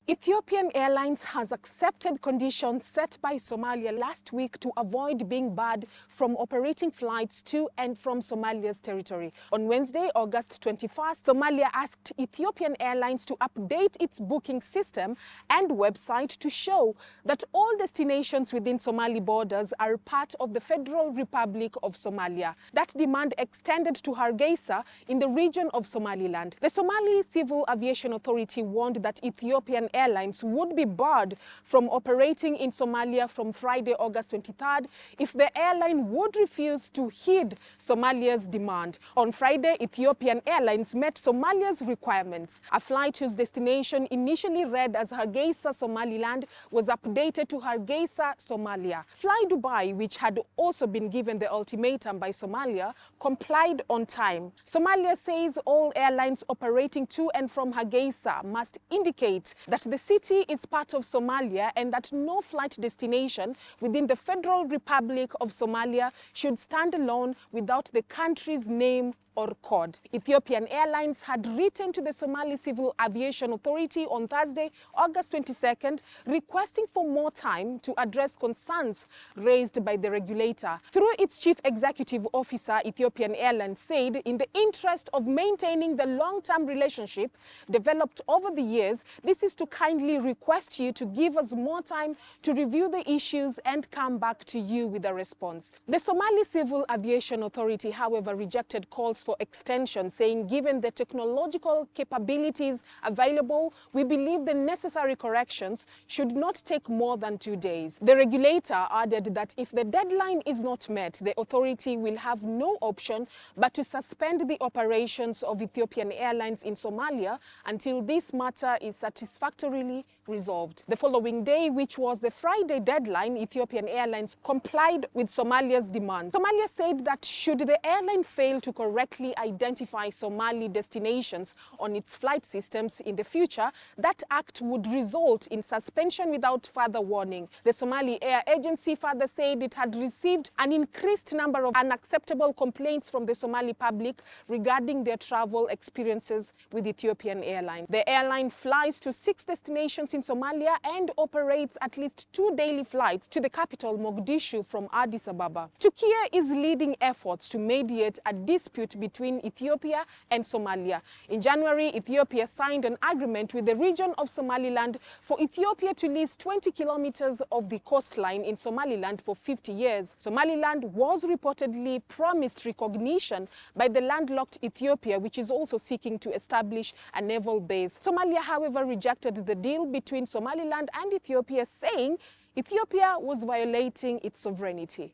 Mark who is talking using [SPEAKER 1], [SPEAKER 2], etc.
[SPEAKER 1] Ethiopian Airlines has accepted conditions set by Somalia last week to avoid being barred from operating flights to and from Somalia's territory. On Wednesday, August 21st, Somalia asked Ethiopian Airlines to update its booking system and website to show that all destinations within Somali borders are part of the Federal Republic of Somalia. That demand extended to Hargeisa in the region of Somaliland. The Somali Civil Aviation Authority warned that Ethiopian Airlines would be barred from operating in Somalia from Friday, August 23rd, if the airline would refuse to heed Somalia's demand. On Friday, Ethiopian Airlines met Somalia's requirements. A flight whose destination initially read as Hargeisa, Somaliland, was updated to Hargeisa, Somalia. Fly Dubai, which had also been given the ultimatum by Somalia, complied on time. Somalia says all airlines operating to and from Hargeisa must indicate that the city is part of Somalia and that no flight destination within the Federal Republic of Somalia should stand alone without the country's name or code. Ethiopian Airlines had written to the Somali Civil Aviation Authority on Thursday, August 22nd, requesting for more time to address concerns raised by the regulator. Through its chief executive officer, Ethiopian Airlines said, in the interest of maintaining the long-term relationship developed over the years, this is to kindly request you to give us more time to review the issues and come back to you with a response. The Somali Civil Aviation Authority, however, rejected calls for extension, saying given the technological capabilities available, we believe the necessary corrections should not take more than 2 days. The regulator added that if the deadline is not met, the authority will have no option but to suspend the operations of Ethiopian Airlines in Somalia until this matter is satisfactorily resolved. The following day, which was the Friday deadline, Ethiopian Airlines complied with Somalia's demand. Somalia said that should the airline fail to correctly identify Somali destinations on its flight systems in the future, that act would result in suspension without further warning. The Somali Air Agency further said it had received an increased number of unacceptable complaints from the Somali public regarding their travel experiences with Ethiopian Airlines. The airline flies to 6 destinations in Somalia and operates at least 2 daily flights to the capital, Mogadishu, from Addis Ababa. Turkey is leading efforts to mediate a dispute between Ethiopia and Somalia. In January, Ethiopia signed an agreement with the region of Somaliland for Ethiopia to lease 20 kilometers of the coastline in Somaliland for 50 years. Somaliland was reportedly promised recognition by the landlocked Ethiopia, which is also seeking to establish a naval base. Somalia, however, rejected the deal between Somaliland and Ethiopia, saying Ethiopia was violating its sovereignty.